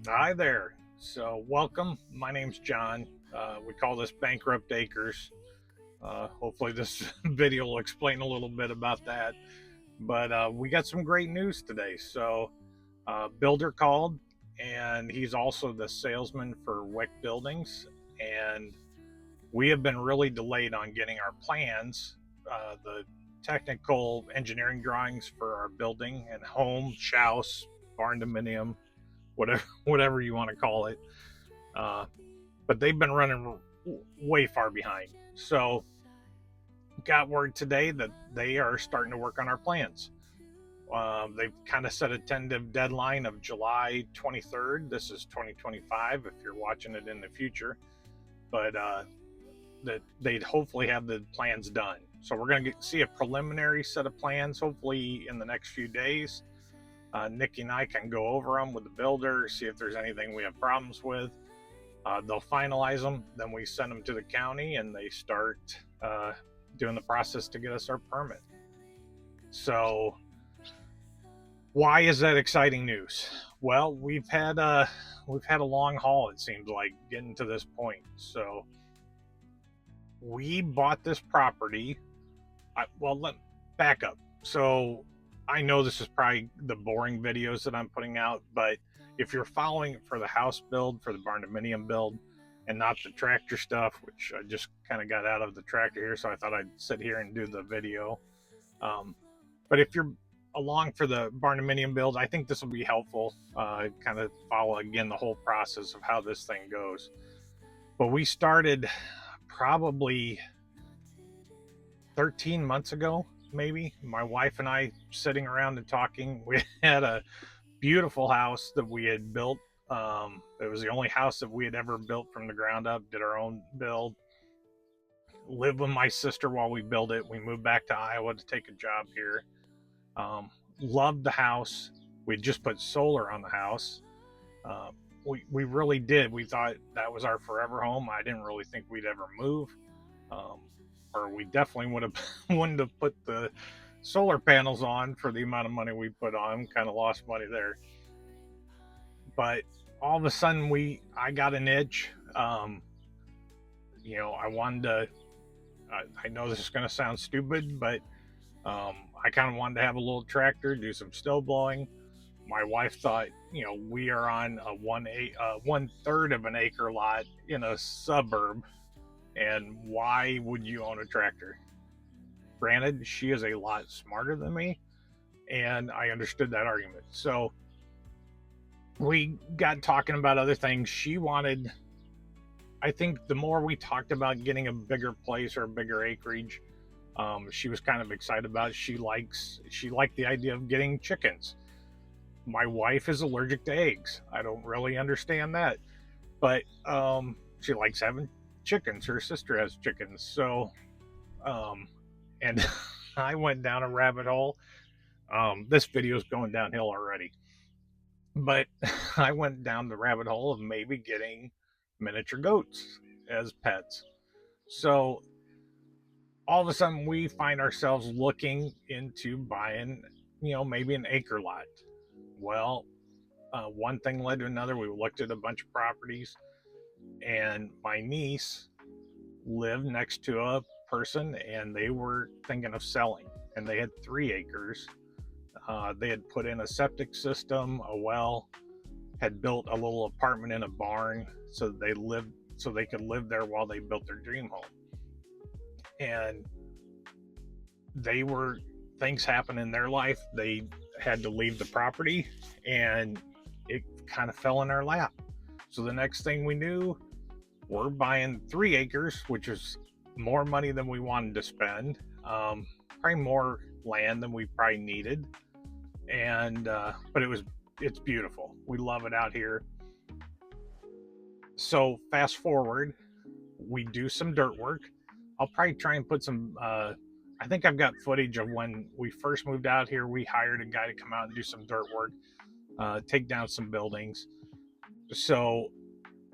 Hi there. So, welcome. My name's John. We call this Bankrupt Acres. Hopefully, this video will explain a little bit about that. But we got some great news today. So, Builder called, and he's also the salesman for Wick Buildings. And we have been really delayed on getting our plans, the technical engineering drawings for our building and home, house, barndominium, whatever you want to call it. Uh, but they've been running way far behind. So got word today that they are starting to work on our plans. They've kind of set a tentative deadline of July 23rd. This is 2025 if you're watching it in the future, but that they'd hopefully have the plans done. So we're going to see a preliminary set of plans hopefully in the next few days. Nikki and I can go over them with the builder, see if there's anything we have problems with. They'll finalize them, then we send them to the county and they start doing the process to get us our permit. So why is that exciting news? Well, we've had a long haul, it seems like, getting to this point. So we bought this property. Let back up. So I know this is probably the boring videos that I'm putting out, but if you're following it for the house build, for the barndominium build, and not the tractor stuff, which I just kind of got out of the tractor here, so I thought I'd sit here and do the video. But if you're along for the barndominium build, I think this will be helpful. Kind of follow again the whole process of how this thing goes. But we started probably 13 months ago, maybe, my wife and I sitting around and talking. We had a beautiful house that we had built. It was the only house that we had ever built from the ground up, did our own build, lived with my sister while we built it. We moved back to Iowa to take a job here. Loved the house. We just put solar on the house. We really did. We thought that was our forever home. I didn't really think we'd ever move. Or we definitely wouldn't have put the solar panels on for the amount of money we put on. Kind of lost money there. But all of a sudden I got an itch. I wanted to, I know this is going to sound stupid, but I kind of wanted to have a little tractor, do some snow blowing. My wife thought, we are on a 1/3 of an acre lot in a suburb, and why would you own a tractor? Granted, she is a lot smarter than me, and I understood that argument. So we got talking about other things. She wanted, I think, the more we talked about getting a bigger place or a bigger acreage, she was kind of excited about it. She liked the idea of getting chickens. My wife is allergic to eggs. I don't really understand that, but she likes having chickens. Her sister has chickens, so um, and I went down a rabbit hole. This video is going downhill already, but I went down the rabbit hole of maybe getting miniature goats as pets. So all of a sudden, we find ourselves looking into buying, maybe an acre lot. Well, one thing led to another. We looked at a bunch of properties, and my niece lived next to a person, and they were thinking of selling. And they had 3 acres. They had put in a septic system, a well, had built a little apartment in a barn, so they could live there while they built their dream home. And they were things happened in their life. They had to leave the property, and it kind of fell in our lap. So the next thing we knew, we're buying 3 acres, which is more money than we wanted to spend. Probably more land than we probably needed, and but it's beautiful. We love it out here. So fast forward, we do some dirt work. I'll probably try and put some. I think I've got footage of when we first moved out here. We hired a guy to come out and do some dirt work, take down some buildings. So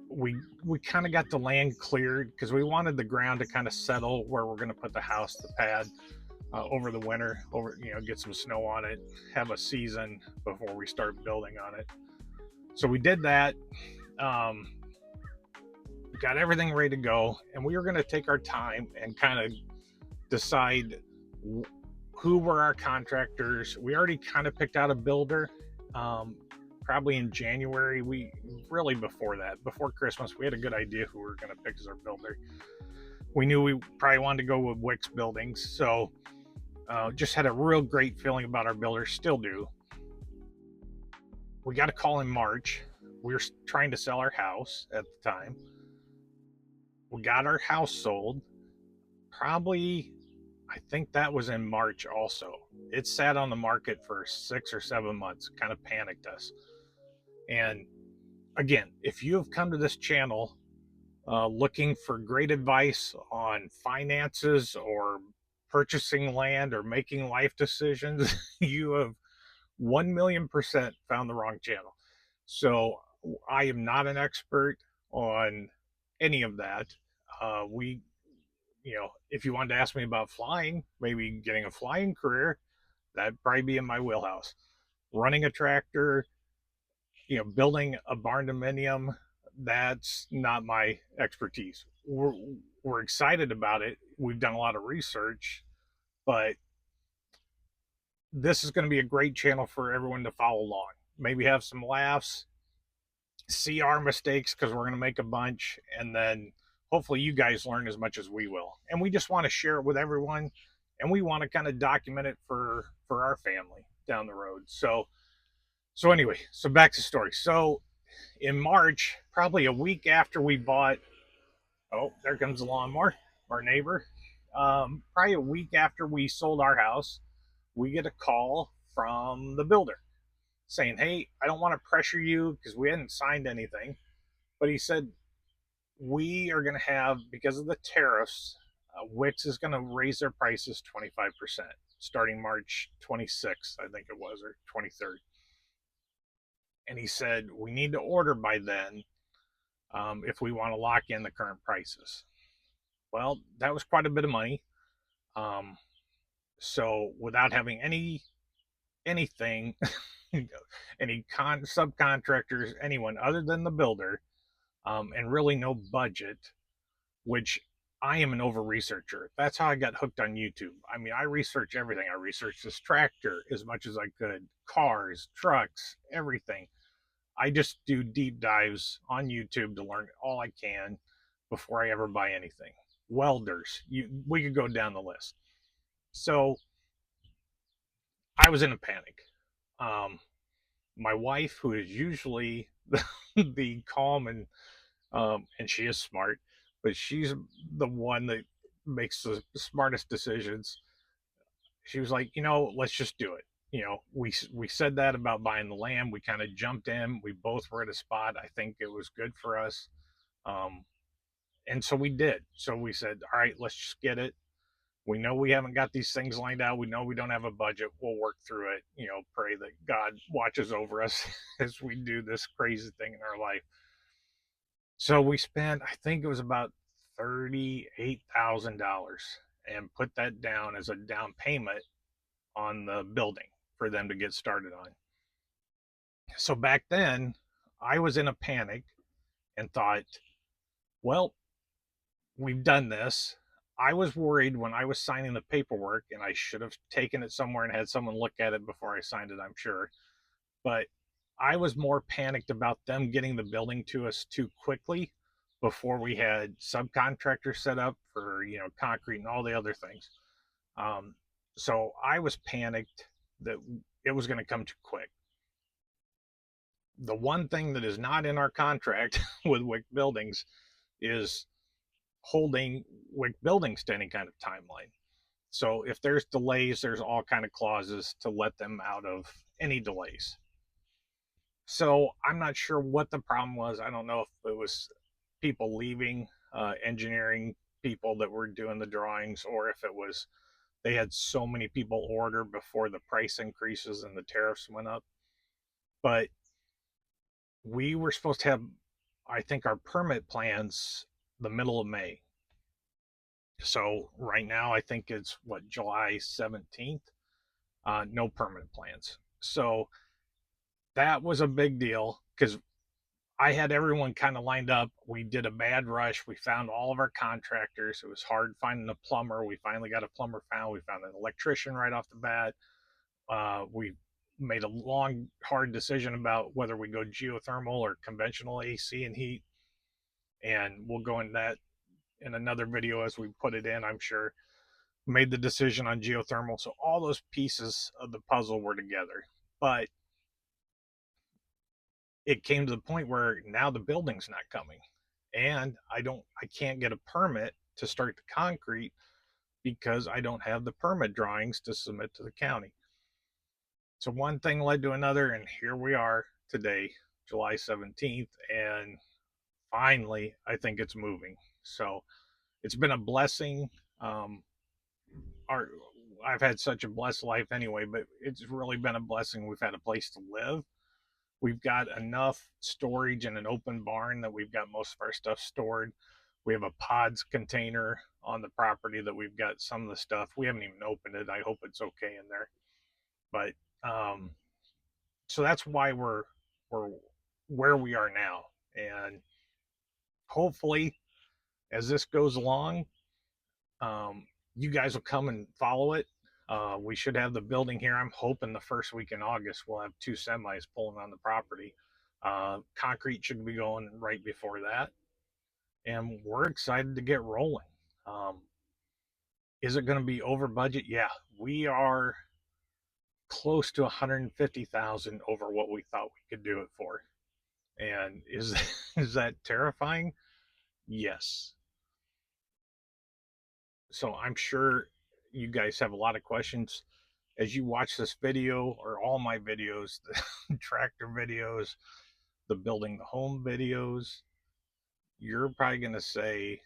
we kind of got the land cleared because we wanted the ground to kind of settle where we're going to put the house, the pad, over the winter. Get some snow on it, have a season before we start building on it. So we did that. Um, got everything ready to go, and we were going to take our time and kind of decide who were our contractors. We already kind of picked out a builder. Probably in January, before Christmas, we had a good idea who we were going to pick as our builder. We knew we probably wanted to go with Wix Buildings, so just had a real great feeling about our builder, still do. We got a call in March. We were trying to sell our house at the time. We got our house sold. Probably, I think that was in March also. It sat on the market for 6 or 7 months, kind of panicked us. And again, if you have come to this channel looking for great advice on finances or purchasing land or making life decisions, you have 1,000,000% found the wrong channel. So I am not an expert on any of that. If you wanted to ask me about flying, maybe getting a flying career, that'd probably be in my wheelhouse. Running a tractor, building a Barndominium, that's not my expertise. We're excited about it. We've done a lot of research, but this is going to be a great channel for everyone to follow along. Maybe have some laughs, see our mistakes because we're going to make a bunch, and then hopefully you guys learn as much as we will. And we just want to share it with everyone, and we want to kind of document it for our family down the road. So anyway, so back to the story. So in March, probably a week after we bought, oh, there comes the lawnmower, our neighbor. Probably a week after we sold our house, we get a call from the builder saying, "Hey, I don't want to pressure you because we hadn't signed anything," but he said, "We are going to have, because of the tariffs, Wix is going to raise their prices 25% starting March 26th, I think it was, or 23rd." And he said, "We need to order by then if we want to lock in the current prices." Well, that was quite a bit of money. Um, so without having anything, any subcontractors, anyone other than the builder, and really no budget, which I am an over researcher. That's how I got hooked on YouTube. I mean, I research everything. I researched this tractor as much as I could, cars, trucks, everything. I just do deep dives on YouTube to learn all I can before I ever buy anything. Welders, we could go down the list. So I was in a panic. Um, my wife, who is usually the calm and she is smart, but she's the one that makes the smartest decisions. She was like, let's just do it. We said that about buying the land. We kind of jumped in. We both were at a spot. I think it was good for us, um, and so we did. So we said, all right, let's just get it. We know we haven't got these things lined out. We know we don't have a budget. We'll work through it. Pray that God watches over us as we do this crazy thing in our life. So we spent, I think it was about $38,000 and put that down as a down payment on the building for them to get started on. So back then, I was in a panic and thought, well, we've done this. I was worried when I was signing the paperwork, and I should have taken it somewhere and had someone look at it before I signed it, I'm sure. But I was more panicked about them getting the building to us too quickly before we had subcontractors set up for, concrete and all the other things. Um, so I was panicked that it was going to come too quick. The one thing that is not in our contract with Wick Buildings is holding Wick Buildings to any kind of timeline. So if there's delays, there's all kind of clauses to let them out of any delays. So I'm not sure what the problem was. I don't know if it was people leaving, engineering people that were doing the drawings, or if it was they had so many people order before the price increases and the tariffs went up. But we were supposed to have, I think, our permit plans the middle of May. So right now, I think it's what, July 17th. No permanent plans. So that was a big deal because I had everyone kind of lined up. We did a bad rush. We found all of our contractors. It was hard finding a plumber. We finally got a plumber found. We found an electrician right off the bat. We made a long, hard decision about whether we go geothermal or conventional AC and heat. And we'll go into that in another video as we put it in, I'm sure. Made the decision on geothermal. So all those pieces of the puzzle were together. But it came to the point where now the building's not coming. And I can't get a permit to start the concrete because I don't have the permit drawings to submit to the county. So one thing led to another, and here we are today, July 17th, and finally, I think it's moving. So it's been a blessing. Um, our I've had such a blessed life anyway, but it's really been a blessing. We've had a place to live. We've got enough storage in an open barn that we've got most of our stuff stored. We have a pods container on the property that we've got some of the stuff. We haven't even opened it. I hope it's okay in there. But so that's why we're where we are now. And hopefully, as this goes along, you guys will come and follow it. We should have the building here. I'm hoping the first week in August we'll have 2 semis pulling on the property. Concrete should be going right before that, and we're excited to get rolling. Um, is it going to be over budget? Yeah, we are close to 150,000 over what we thought we could do it for. And is is that terrifying? Yes. So I'm sure you guys have a lot of questions as you watch this video or all my videos, the tractor videos, the building the home videos. You're probably going to say,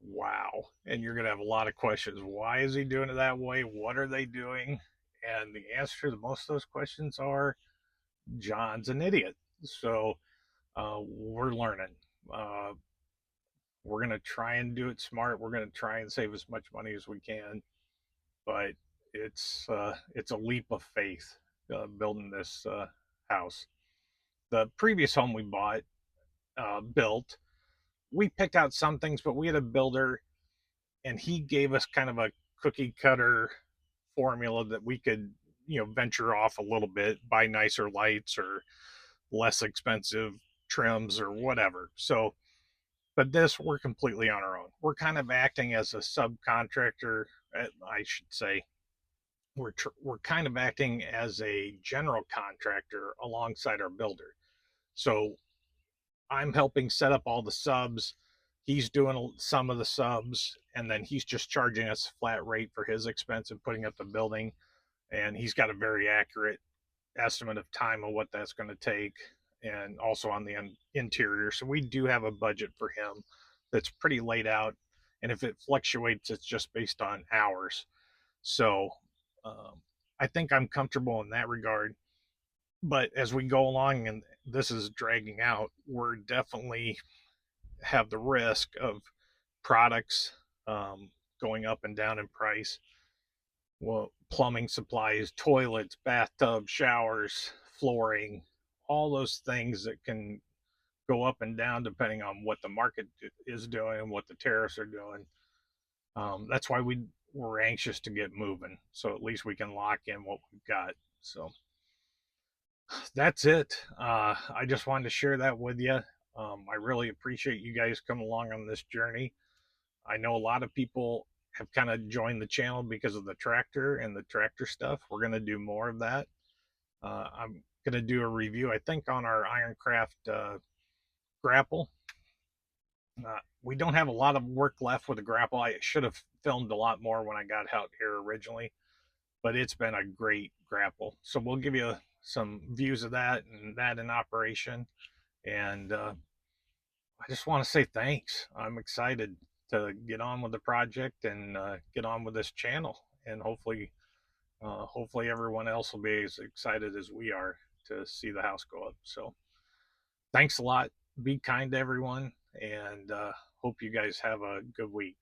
wow. And you're going to have a lot of questions. Why is he doing it that way? What are they doing? And the answer to most of those questions are John's an idiot. So we're learning. Uh, we're going to try and do it smart. We're going to try and save as much money as we can. But it's a leap of faith building this house. The previous home we built, we picked out some things, but we had a builder and he gave us kind of a cookie cutter formula that we could, venture off a little bit, buy nicer lights or less expensive trims or whatever. So, but this, we're completely on our own. We're kind of acting as a subcontractor, I should say. We're kind of acting as a general contractor alongside our builder. So I'm helping set up all the subs. He's doing some of the subs, and then he's just charging us a flat rate for his expense of putting up the building. And he's got a very accurate estimate of time of what that's going to take, and also on the interior. So we do have a budget for him that's pretty laid out. And if it fluctuates, it's just based on hours. So um, I think I'm comfortable in that regard. But as we go along and this is dragging out, we're definitely have the risk of products going up and down in price. Well, plumbing supplies, toilets, bathtubs, showers, flooring, all those things that can go up and down depending on what the market is doing and what the tariffs are doing. That's why we're anxious to get moving, so at least we can lock in what we've got. So that's it. I just wanted to share that with you. I really appreciate you guys coming along on this journey. I know a lot of people have kind of joined the channel because of the tractor and the tractor stuff. We're going to do more of that. I'm going to do a review, I think, on our Ironcraft grapple. We don't have a lot of work left with the grapple. I should have filmed a lot more when I got out here originally, but it's been a great grapple. So we'll give you some views of that and that in operation. And I just want to say thanks. I'm excited to get on with the project and get on with this channel, and hopefully everyone else will be as excited as we are to see the house go up. So thanks a lot. Be kind to everyone, and hope you guys have a good week.